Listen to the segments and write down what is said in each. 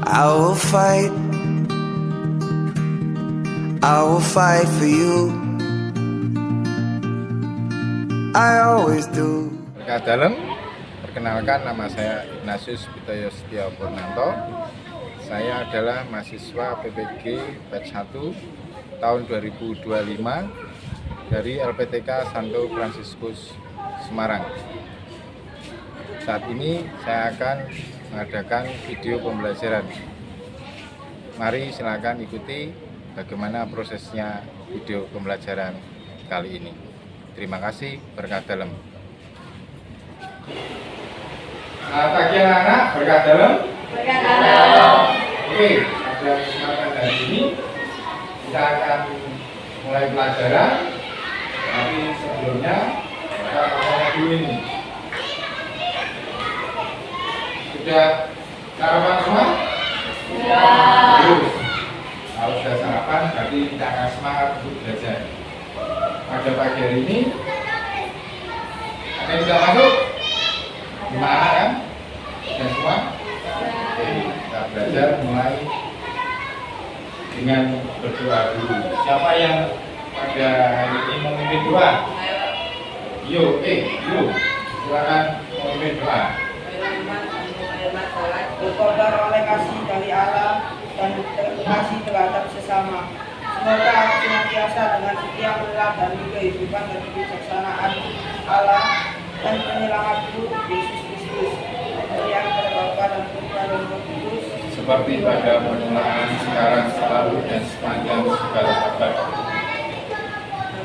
I will fight, I will fight for you. I always do. Berkah dalam, perkenalkan nama saya Ignatius Pitoyo Setio Purnanto. Saya adalah mahasiswa PPG batch 1 tahun 2025 dari LPTK Santo Fransiskus Semarang. Saat ini saya akan mengadakan video pembelajaran. Mari silakan ikuti bagaimana prosesnya video pembelajaran kali ini. Terima kasih, berkah dalam. Pagi anak-anak, berkah dalam. Berkah dalam. Oke, pada kesempatan hari ini kita akan mulai pelajaran. Tapi sebelumnya kita pakai dulu ini. Sudah sarapan semua? Sudah. Terus, kalau sudah sarapan berarti kita akan semangat untuk belajar. Pada pagi hari ini ada yang sudah masuk? Gimana kan? Sudah semua? Oke, kita belajar mulai dengan berdoa dulu. Siapa yang pada hari ini memimpin doa? Yuk, yuk, silakan memimpin doa. Berkorban oleh kasih dari Allah dan kasih terhadap sesama. Semoga aku senantiasa dengan setia meneladani kehidupan dan kebijaksanaan Allah dan penyelamatku Yesus Kristus yang Bapa dan Putra dan Roh Kudus, seperti pada permulaan, sekarang, selalu, dan sepanjang segala abad.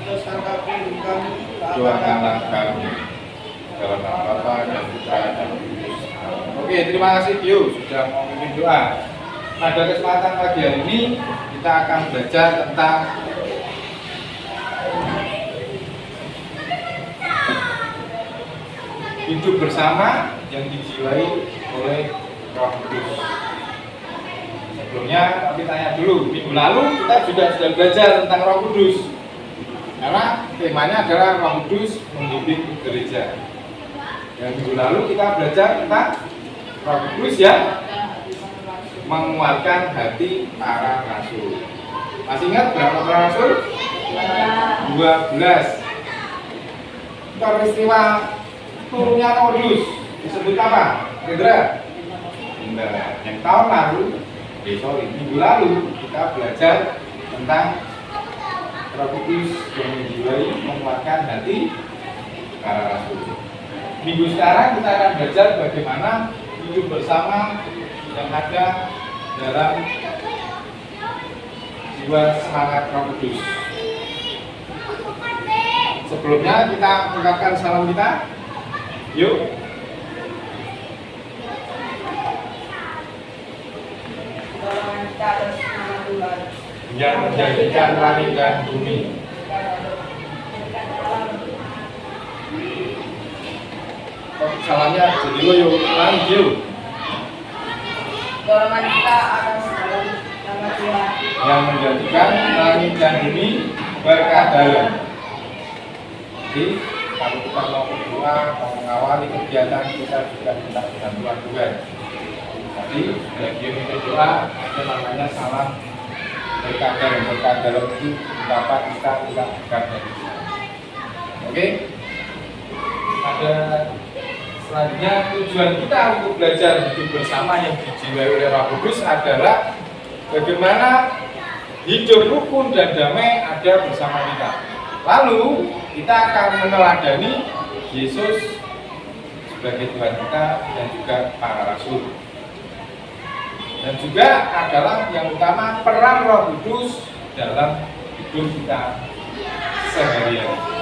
Teruskan kami, Doakanlah kami dalam nama Bapa dan Putra dan Roh Kudus. Oke, terima kasih Dio sudah mau memimpin doa. Pada kesempatan pagi hari ini kita akan belajar tentang hidup bersama yang dijiwai oleh Roh Kudus. Sebelumnya kami tanya dulu, minggu lalu kita juga sudah belajar tentang Roh Kudus. Karena temanya adalah Roh Kudus membimbing gereja. Yang minggu lalu kita belajar tentang Roh Kudus yang menguatkan hati para rasul. Masih ingat berapa para rasul? 12. Peristiwa turunnya Roh Kudus disebut apa? Kira-kira? Yang tahun lalu, minggu lalu kita belajar tentang Roh Kudus yang menjiwai menguatkan hati para rasul. Minggu sekarang kita akan belajar bagaimana hidup bersama yang ada dalam jiwa semangat Roh Kudus. Sebelumnya kita ungkapkan salam kita. Yuk. pertolongan kita atas nama Tuhan Yang menjadikan langit dan bumi. Salamnya jadi lo yuk, lagi yuk. Pertolongan kita atas nama Tuhan Yang menjadikan langit dan bumi berkah dalam. Jadi kalau kita mau berdoa, mau mengawali kegiatan kita juga minta bantuan Tuhan. Jadi bagi yang doa ada namanya salam berkah dalam itu dapat kita minta berkah dari Tuhan. Oke? Ada selanjutnya tujuan kita untuk belajar hidup bersama yang dijiwai oleh Roh Kudus adalah bagaimana hidup rukun dan damai ada bersama kita. Lalu kita akan meneladani Yesus sebagai Tuhan kita dan juga para rasul. Dan juga adalah yang utama peran Roh Kudus dalam hidup kita sehari-hari.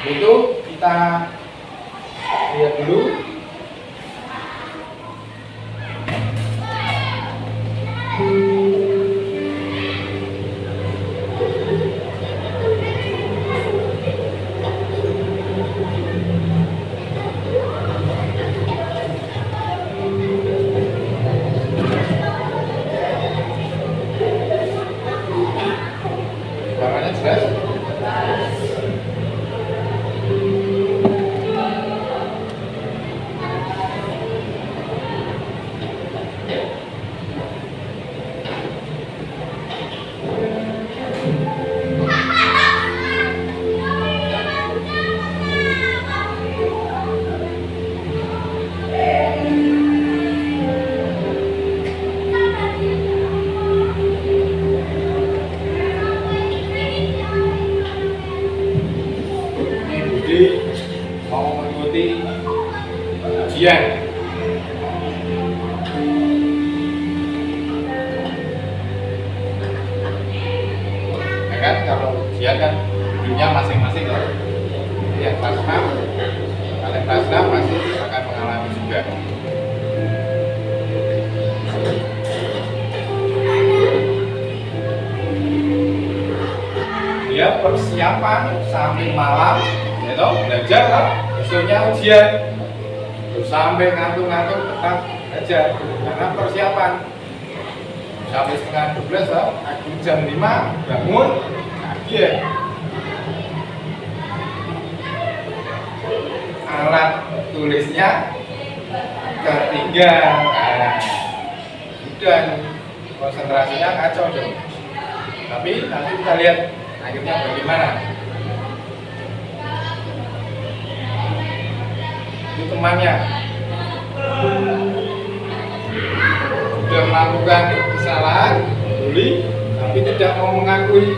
Itu kita lihat dulu. Suaranya jelas? seperti ujian. Ya kan, kalau ujian kan judulnya masing-masing loh. Yang kelas 6, kalian kelas 6 masih akan mengalami juga. Dia persiapan sampai malam, ya toh, belajar toh, besoknya ujian, terus sampai ngantuk-ngantuk tetap belajar karena persiapan sampai setengah 12 toh, jam 5 bangun, lagi ya. Alat tulisnya ketinggal, nah, udah konsentrasinya kacau dong. Tapi nanti kita lihat akhirnya bagaimana. Itu temannya sudah melakukan kesalahan, bully, tapi tidak mau mengakui.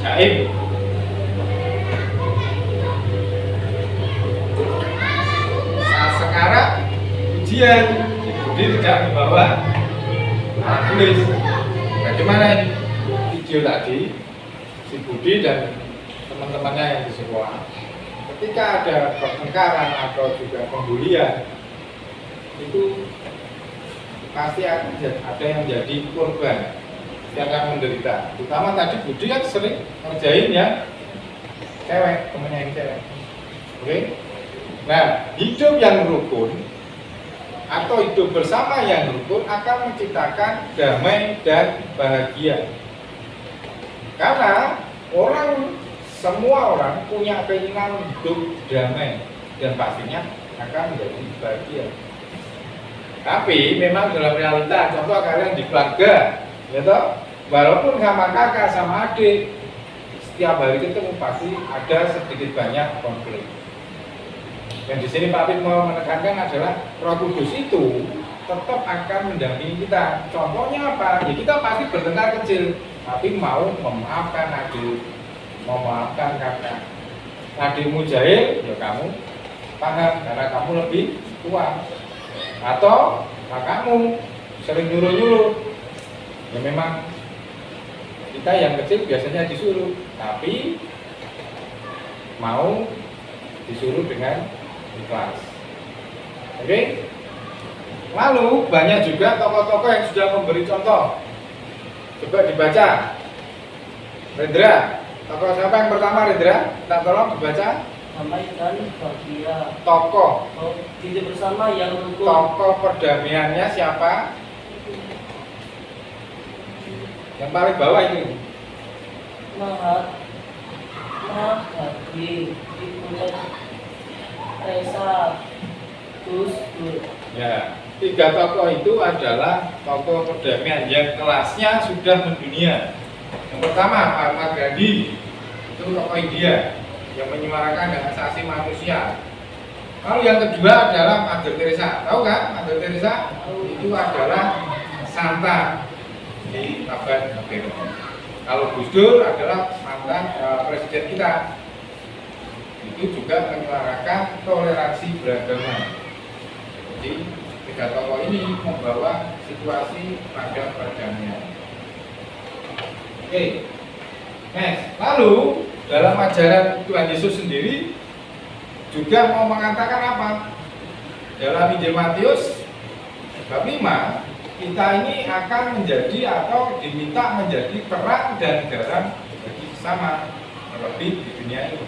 Jaim. Saat sekarang ujian, Budi tidak membawa alat tulis. Bagaimana ini? Video tadi, si Budi dan teman-temannya yang di sekolah, ketika ada pertengkaran atau juga pembulian, itu pasti ada yang jadi korban, yang akan menderita. Terutama tadi Budi kan sering ngerjain ya cewek, temennya yang cewek. Oke? Nah, hidup yang rukun atau hidup bersama yang rukun akan menciptakan damai dan bahagia. Karena semua orang punya keinginan hidup damai dan pastinya akan menjadi bahagia. Tapi memang dalam realita, contoh kalian di keluarga, ya toh, walaupun sama kakak sama adik, setiap hari ketemu pasti ada sedikit banyak konflik. Dan di sini Pak Pip mau menekankan adalah Roh Kudus itu tetap akan mendampingi kita. Contohnya apa? Ya kita pasti bertengkar kecil, tapi mau memaafkan adik, memaafkan kakak. Adikmu jahil, ya kamu paham karena kamu lebih tua. Atau kakakmu sering nyuruh-nyuruh, ya memang kita yang kecil biasanya disuruh, tapi mau disuruh dengan ikhlas. Oke? Lalu banyak juga tokoh-tokoh yang sudah memberi contoh. Coba dibaca. Rendra, tokoh siapa yang pertama Rendra? Kita tolong dibaca. Damai dan bahagia. Tokoh. Hidup bersama yang rukun. Tokoh perdamaiannya siapa? Yang paling bawah itu. Mahadi, Ibunet, Resa, Gus Dur. Ya, tiga tokoh itu adalah tokoh perdamaian yang kelasnya sudah mendunia. Yang pertama Mahatma Gandhi, itu tokoh India yang menyuarakan hak asasi manusia. Lalu yang kedua adalah Mother Teresa. Tahu kan Mother Teresa? Itu adalah santa di Taban Negara. Kalau Gus Dur adalah mantan presiden kita. Itu juga menyuarakan toleransi beragama. Jadi tiga tokoh ini membawa situasi pada perdamaian. Oke, next. Lalu dalam ajaran Tuhan Yesus sendiri juga mau mengatakan apa? Dalam Injil Matius bab 5, kita ini akan menjadi atau diminta menjadi terang dan garam bagi sesama, terlebih di dunia ini.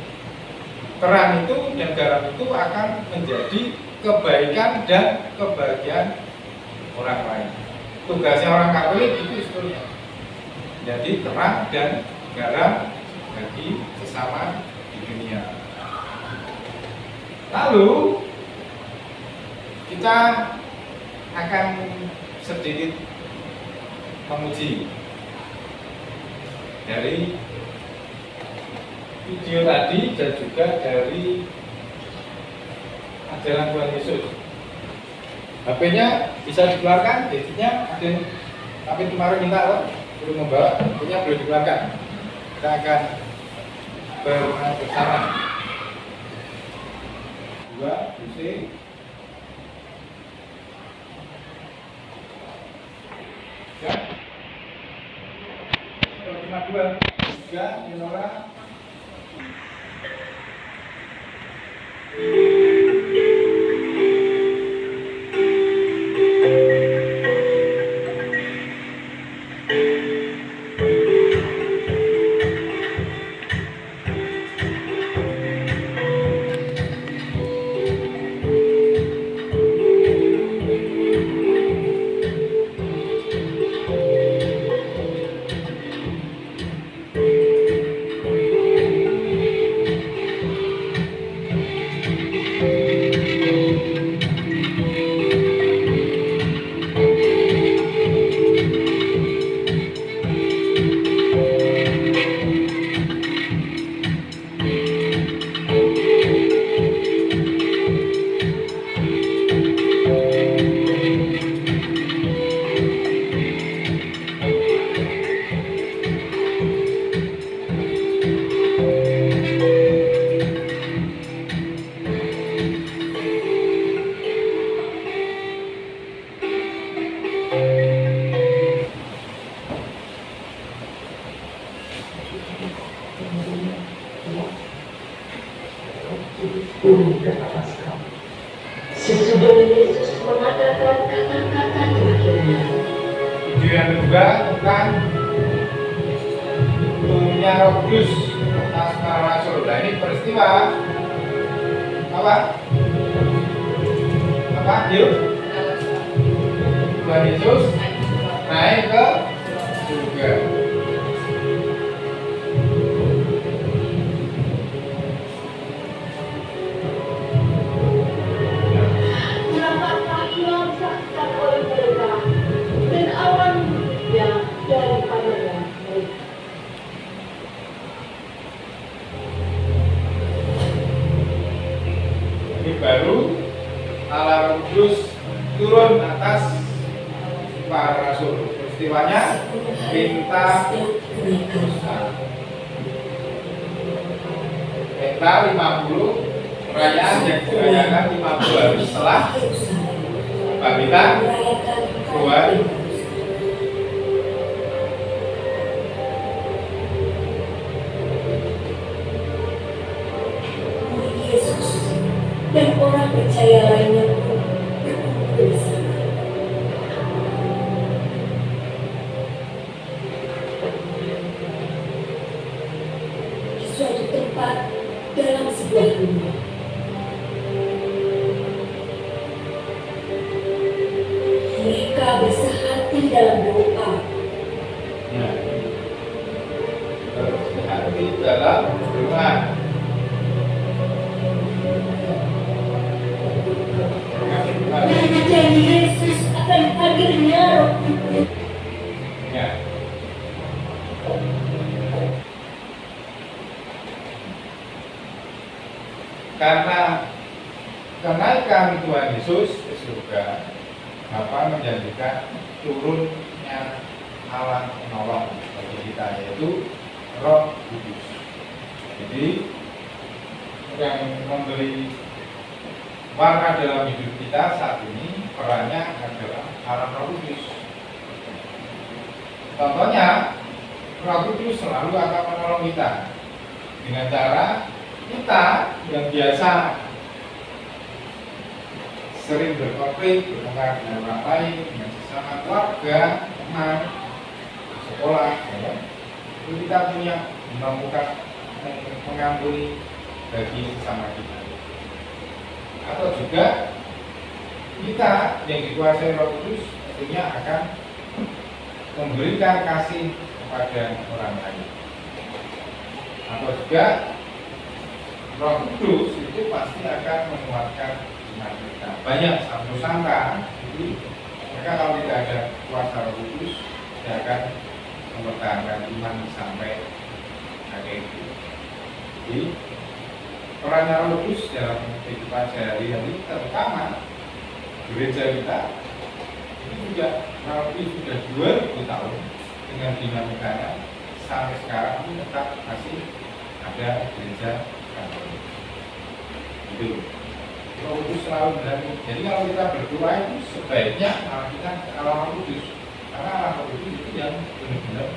Terang itu dan garam itu akan menjadi kebaikan dan kebahagiaan orang lain. Tugasnya orang Katolik itu sebetulnya jadi terang dan garam bagi sesama di dunia. Lalu kita akan sedikit memuji dari video tadi dan juga dari ajaran Tuhan Yesus. HP-nya bisa dikeluarkan, gadgetnya ada yang tapi kemarin minta belum membawa, HP-nya boleh dikeluarkan. Kita akan bersama. 2, pusing. Ya. Cuma 2, 3, Dinora. turun ke atas kamu. Sesudah Yesus mengatakan kata-kata terakhirnya. Video yang kedua tentang turunnya Roh Kudus atas para rasul. Nah, ini peristiwa apa? Apa? Yuk. Tuhan Yesus naik ke surga. Ini baru Allah Roh Kudus turun atas para rasul. Peristiwanya Penta Kosta. Penta 50, perayaan yang dirayakan 50 hari setelah Babylon keluar. Yesus dan orang percaya lainnya pun berkumpul di sana. Di suatu tempat dalam sebuah rumah. Mereka bersehati dalam doa. Nah, berhati dalam doa. Dan Yesus akan hadirnya Roh Kudus. Ya. Karena kenaikan Tuhan Yesus ke surga, Bapa menjanjikan turunnya Allah penolong bagi kita, yaitu Roh Kudus. Jadi yang memberi warna dalam hidup kita saat ini perannya adalah Allah Roh Kudus. Contohnya, Roh Kudus selalu akan menolong kita dengan cara kita yang biasa sering berkonflik, bertengkar dengan orang lain, dengan sesama keluarga, teman, sekolah, ya. Itu kita punya menemukan mengampuni bagi sesama kita. Atau juga kita yang dikuasai Roh Kudus tentunya akan memberikan kasih kepada orang lain. Atau juga Roh Kudus itu pasti akan menguatkan iman kita. Banyak sangka, jadi maka kalau tidak ada kuasa Roh Kudus, tidak akan mempertahankan iman sampai akhir itu. Jadi perannya Roh Kudus dalam kehidupan sehari-hari, terutama gereja kita, ini juga kurang lebih sudah 2000 tahun dengan dinamikanya sampai sekarang ini tetap masih ada gereja Katolik. Itu. Roh Kudus selalu berada. Jadi kalau kita berdoa itu sebaiknya malah kita ke Allah Roh Kudus, karena Allah Roh Kudus itu yang benar-benar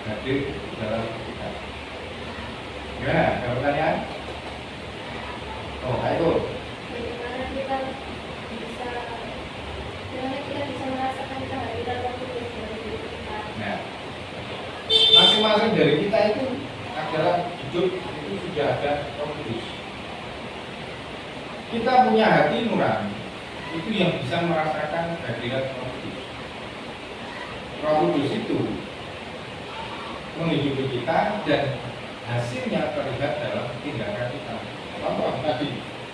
hadir di dalam kita. Gimana? Ada pertanyaan? Oh, ayo. Bagaimana kita bisa merasakan kehadiran Roh Kudus dalam diri kita? Nah, masing-masing dari kita itu adalah hidup itu sudah ada Roh Kudus. Kita punya hati nurani, itu yang bisa merasakan kehadiran Roh Kudus. Roh Kudus itu menghidupi kita dan hasilnya terlihat dalam tindakan kita. Contoh tadi,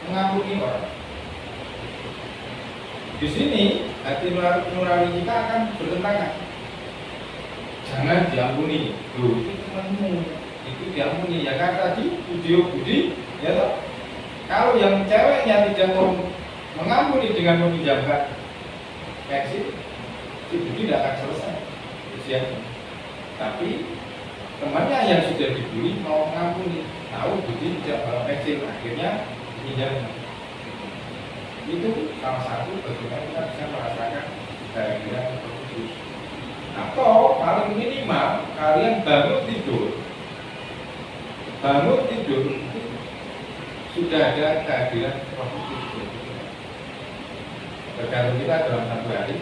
mengampuni orang. Di sini hati nurani kita akan bertentangan. Jangan diampuni, loh itu temanmu, itu diampuni. Ya kan tadi video budi, ya toh. Kalau yang ceweknya tidak mau mengampuni dengan meminjamkan pensil, si budi tidak akan selesai usianya. Tapi temannya yang sudah dibully mau mengampuni, tahu budi tidak bawa pensil, akhirnya pinjam. Itu salah satu bagaimana kita bisa merasakan kehadiran Roh Kudus. Atau paling minimal kalian bangun tidur itu sudah ada kehadiran Roh Kudus. Tergantung kita dalam satu hari,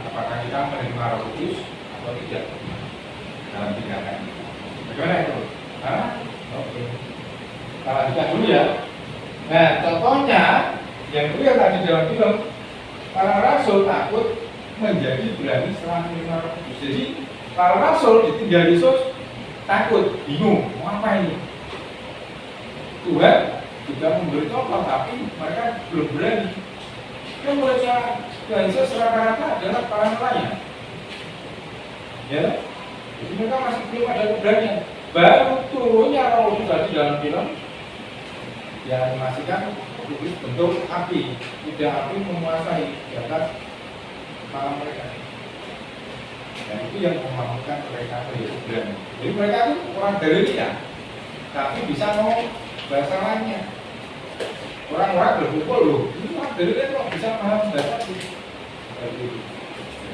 apakah kita menerima Roh Kudus atau tidak dalam tindakan. Bagaimana itu? Oke. Kalau kita dulu ya. Nah, contohnya yang real tadi dalam film, para rasul takut menjadi berani setelah menerima Roh Kudus. Jadi para rasul ditinggal Yesus takut, bingung, mau apa ini? Tuhan juga memberi contoh, tapi mereka belum berani. Yang mereka Tuhan Yesus rata-rata adalah para nelayan. Ya, jadi mereka masih belum ada keberanian. Baru turunnya Roh Kudus tadi dalam film, dianimasikan bentuk api, tidak api menguasai di atas kepala mereka. Dan itu yang memampukan mereka menjadi berani. Jadi mereka itu orang dari liar, tapi bisa ngomong bahasa lainnya. Orang-orang berkumpul loh, ini orang dari liar kok bisa paham bahasa itu.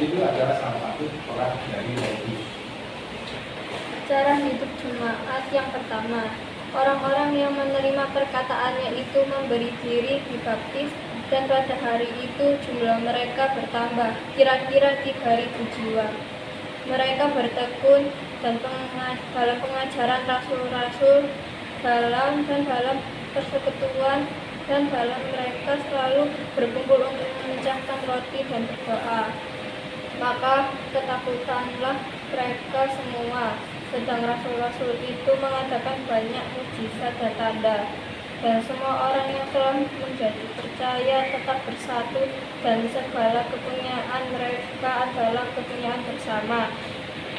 Itu adalah salah satu orang dari Roh Kudus. Cara hidup jemaat yang pertama, orang-orang yang menerima perkataannya itu memberi diri dibaptis, dan pada hari itu jumlah mereka bertambah, kira-kira 3.000 jiwa. Mereka bertekun dan dalam pengajaran rasul-rasul, dalam persekutuan, dan dalam mereka selalu berkumpul untuk memecahkan roti dan berdoa. Maka ketakutanlah mereka semua. Sedang rasul-rasul itu mengadakan banyak mujizat dan tanda, dan semua orang yang telah menjadi percaya tetap bersatu, dan segala kepunyaan mereka adalah kepunyaan bersama.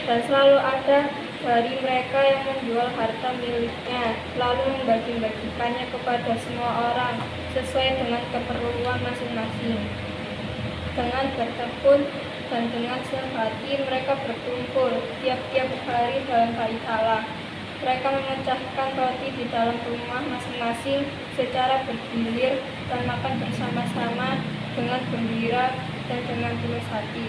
Dan selalu ada dari mereka yang menjual harta miliknya, lalu membagi-bagikannya kepada semua orang sesuai dengan keperluan masing-masing. Dengan bertekun dan dengan senang hati mereka berkumpul tiap-tiap hari dalam bait Allah. Mereka memecahkan roti di dalam rumah masing-masing secara bergilir dan makan bersama-sama dengan gembira dan dengan tulus hati,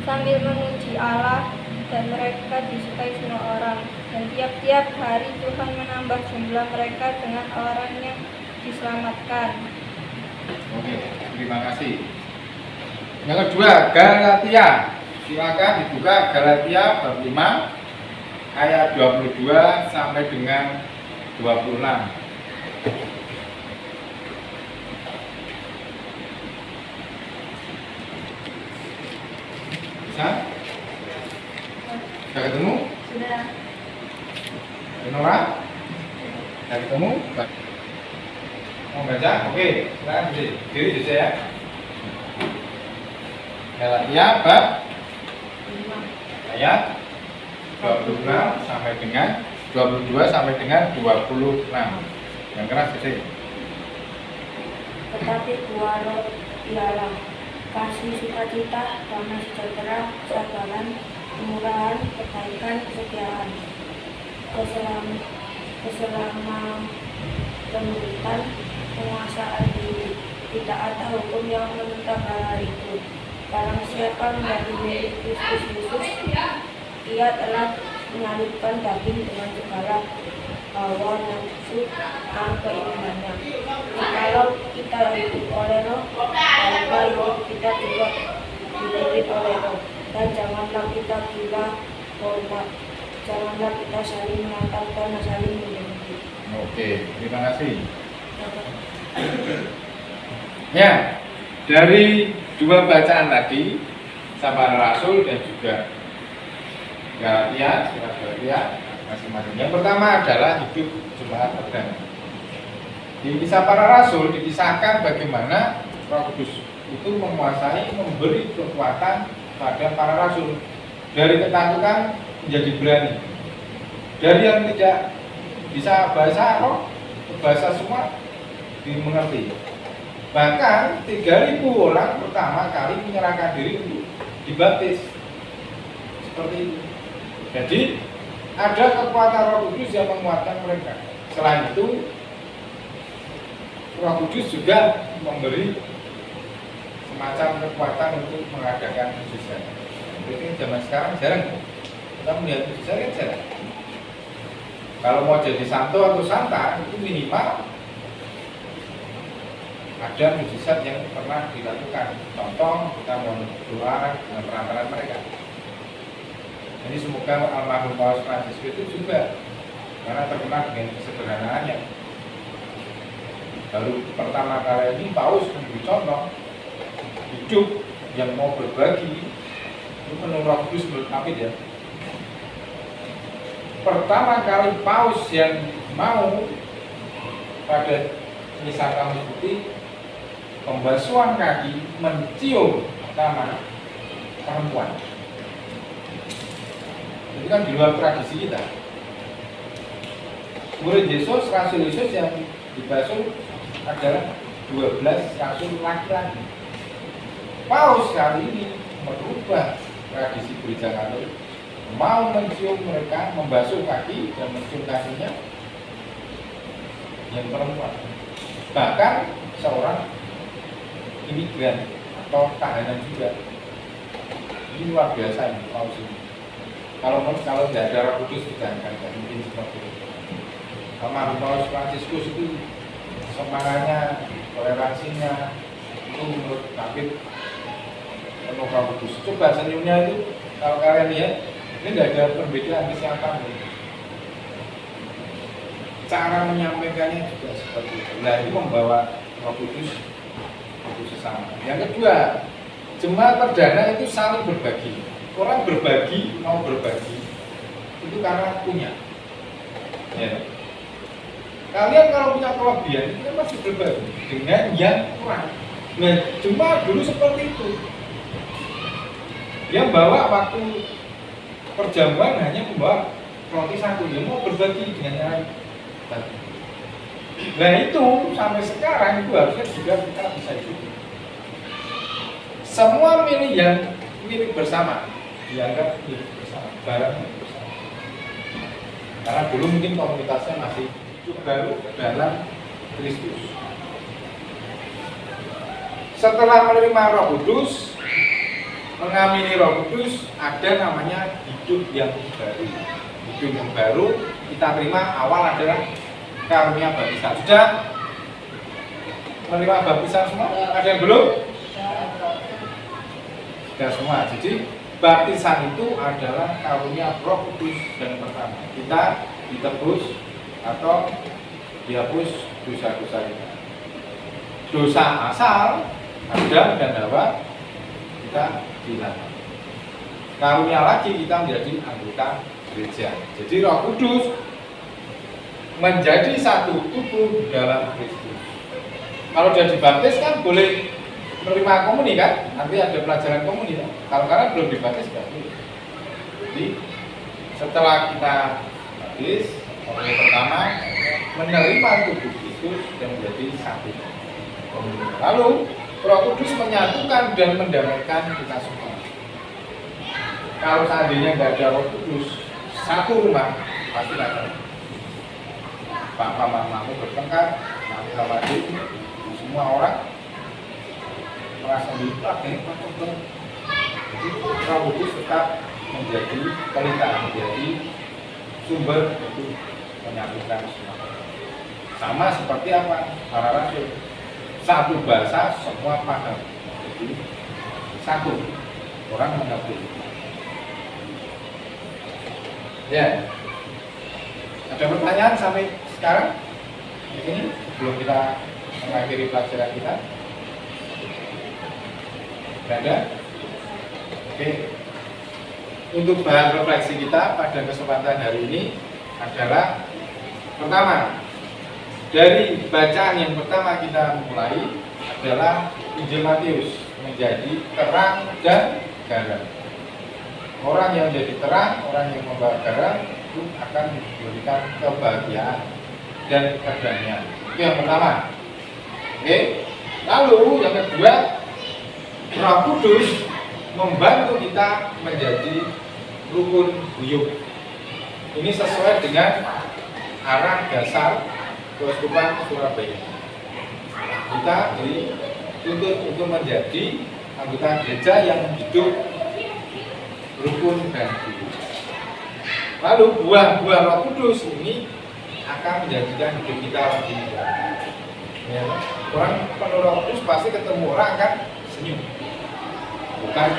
sambil memuji Allah, dan mereka disukai semua orang. Dan tiap-tiap hari Tuhan menambah jumlah mereka dengan orang yang diselamatkan. Oke, terima kasih. Yang kedua, Galatia. Silakan dibuka Galatia bab 5 ayat 22 sampai dengan 26. Bisa? Sudah ketemu? Sudah. Nora? Sudah ketemu? Mau baca? Oke, silakan diri bisa ya. Galatia bab 5 ayat 26 sampai dengan 22 sampai dengan 26. Yang keras gede. Tetapi buah roh ialah kasih, sukacita, damai sejahtera, kesabaran, kemurahan, kebaikan, kesetiaan, keselamatan, penguasaan diri. tidak ada hukum yang menentang hal itu. Barang siapa menjadi milik Kristus Yesus, ia telah menyalibkan daging dengan segala hawa nafsu dan keinginannya. Jikalau kita hidup oleh Roh, maka hidup kita juga dipimpin oleh Roh. Dan janganlah kita gila hormat, janganlah kita saling mengatakan dan saling membenci. Oke, terima kasih. Ya, dari dua bacaan tadi, Sabara Rasul dan juga Galatia, surat Galatia masing-masing. Yang pertama adalah hidup jemaat perdana. Di kisah para rasul dikisahkan bagaimana Roh Kudus itu menguasai, memberi kekuatan pada para rasul, dari ketakutan menjadi berani, dari yang tidak bisa bahasa roh bahasa semua dimengerti. Bahkan 3.000 orang pertama kali menyerahkan diri untuk dibaptis seperti itu. Jadi ada kekuatan Roh Kudus yang menguatkan mereka. Selain itu, Roh Kudus juga memberi semacam kekuatan untuk mengadakan mujizat. Ini zaman sekarang jarang kita melihat mujizat, kan jarang. Kalau mau jadi santo atau santa itu minimal ada mujizat yang pernah dilakukan. Contoh, kita mau doa dengan perantaraan mereka. Ini semoga almarhum Paus Fransiskus itu juga, karena terkenal dengan kesederhanaannya. Baru pertama kali ini Paus memberi contoh hidup yang mau berbagi. Itu penuh Roh Kudus menurut Kapit ya. Pertama kali Paus yang mau pada misa Kamis Putih pembasuhan kaki mencium tangan perempuan. Itu kan di luar tradisi kita. Murid Yesus, Rasul Yesus yang dibasuh adalah 12 rasul laki-laki. Paus kali ini merubah tradisi gereja Katolik, mau mencium mereka, membasuh kaki dan mencium kakinya yang perempuan. Bahkan seorang imigran atau tahanan juga. Ini luar biasa ini Paus ini. Kalau tidak ada Roh Kudus tidak mungkin seperti itu. Almarhum Paus Fransiskus itu semangatnya, toleransinya itu menurut Kapit penuh Roh Kudus. Coba senyumnya itu kalau kalian lihat, ini tidak ada perbedaan kesiapan. Cara menyampaikannya juga seperti itu. Nah, ini membawa Roh Kudus itu sesama. Yang kedua, jemaat perdana itu saling berbagi. Orang berbagi, mau berbagi itu karena punya. Ya. Kalian kalau punya kelebihan, itu kan pasti berbagi dengan yang kurang. Nah, jemaat dulu seperti itu. Yang bawa waktu perjamuan hanya membawa roti satu, dia mau berbagi dengan yang lain. Nah itu sampai sekarang itu harusnya juga kita bisa ikuti. Semua milik yang milik bersama dianggap milik bersama, barang milik bersama. Karena dulu mungkin komunitasnya masih baru dalam Kristus. Setelah menerima Roh Kudus, mengamini Roh Kudus, ada namanya hidup yang baru. Hidup yang baru kita terima awal adalah karunia baptisan. Sudah menerima baptisan semua? Ada yang belum? Sudah semua. Jadi baptisan itu adalah karunia Roh Kudus yang pertama. Kita ditebus atau dihapus dosa-dosa kita. Dosa asal Adam dan Hawa kita hilang. Karunia lagi kita menjadi anggota gereja. Jadi Roh Kudus menjadi satu tubuh dalam Kristus. Kalau sudah dibaptis kan boleh menerima komuni kan? Nanti ada pelajaran komuni kan? Kalau karena belum dibaptis kan? Jadi setelah kita baptis, komuni pertama menerima tubuh Kristus dan menjadi satu komuni. Lalu Roh Kudus menyatukan dan mendamaikan kita semua. Kalau seandainya nggak ada Roh Kudus, satu rumah pasti ada. Bapak mamamu bertengkar, nanti sama adik, semua orang merasa dipakai cocok banget. Jadi Roh Kudus tetap menjadi pelita, menjadi sumber untuk menyatukan semua. Sama seperti apa para rasul, satu bahasa semua paham, jadi satu orang mengerti. Ya, ada pertanyaan sampai sekarang di sini sebelum kita mengakhiri pelajaran kita? Tidak ada? Oke. Untuk bahan refleksi kita pada kesempatan hari ini adalah pertama, dari bacaan yang pertama kita mulai adalah Injil Matius menjadi terang dan garam. Orang yang jadi terang, orang yang membawa garam itu akan diberikan kebahagiaan dan kedamaian. Itu yang pertama. Oke. Lalu yang kedua, Roh Kudus membantu kita menjadi rukun guyub. Ini sesuai dengan arah dasar Keuskupan Surabaya. Kita dituntut untuk menjadi anggota gereja yang hidup rukun dan guyub. Lalu buah-buah Roh Kudus ini akan menjadikan hidup kita lebih baik. Ya, orang penuh Roh Kudus pasti ketemu orang kan senyum, bukan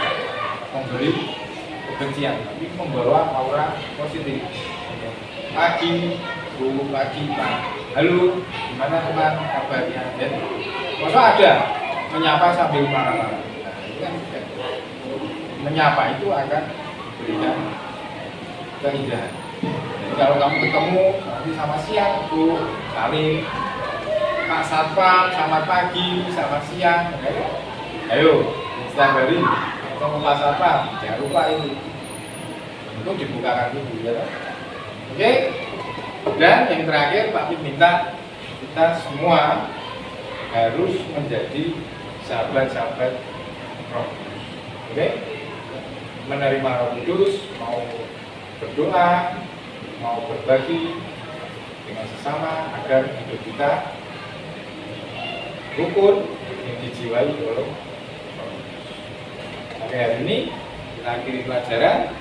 memberi kebencian, tapi membawa aura positif. Pagi, Bu, pagi, Pak. Halo, gimana teman kabarnya? Dan masa ada menyapa sambil marah-marah. Nah, itu kan menyapa itu akan berikan keindahan. Jadi kalau kamu ketemu nanti sama siang, Bu, salim. Pak Satpam, selamat pagi, selamat siang. Ayo, setiap hari ketemu Pak Satpam, jangan lupa itu. Untuk dibukakan dulu ya. Oke. Dan yang terakhir Pak Pip minta kita semua harus menjadi sahabat-sahabat Roh Kudus. Oke? Menerima Roh Kudus, mau berdoa, mau berbagi dengan sesama agar hidup kita rukun yang dijiwai oleh Roh Kudus. Oke, hari ini kita akhiri pelajaran.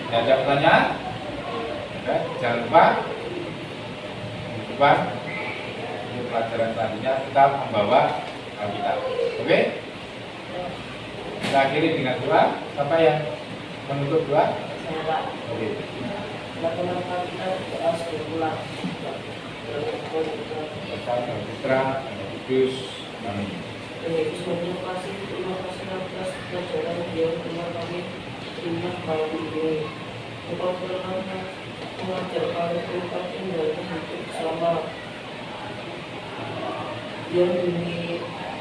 Tidak ada pertanyaan? Jangan lupa minggu depan untuk pelajaran selanjutnya tetap membawa Alkitab. Oke? Kita akhiri dengan doa. Siapa yang menutup doa? Saya Pak. Oke. Lakukan kita doa sebelum pulang. Bapa dan Putra dan Roh Kudus. Amin. Terima kasih atas pelajaran yang telah kami terima malam ini. Engkau telah mengajar kami tentang indahnya hidup bersama yang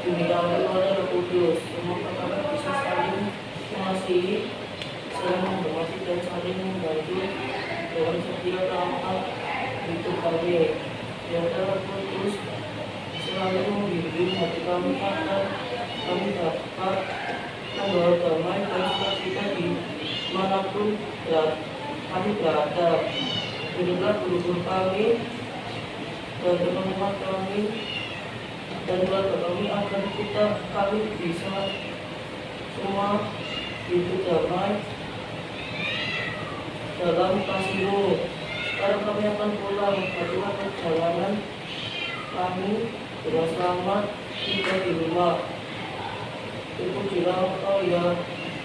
diniawi oleh Roh Kudus. Semoga kami bisa saling mengasihi, saling menghormati dan saling membantu dalam setiap langkah hidup kami. Biarlah Roh Kudus selalu membimbing hati kami agar kami dapat membawa damai dan sukacita di manapun kami berada. Berilah guru-guru kami dan teman-teman kami dan keluarga kami agar kami bisa semua hidup damai dalam kasih-Mu. Sekarang kami akan pulang, berilah perjalanan kami dengan selamat tiba di rumah. Terpujilah Engkau ya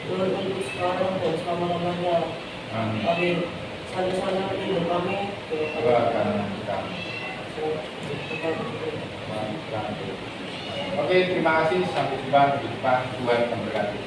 Tuhan untuk sekarang dan selama-lamanya. Amin. Sana-sana hidup kami Doakan kami. Oke, terima kasih. Sampai jumpa di depan. Tuhan memberkati.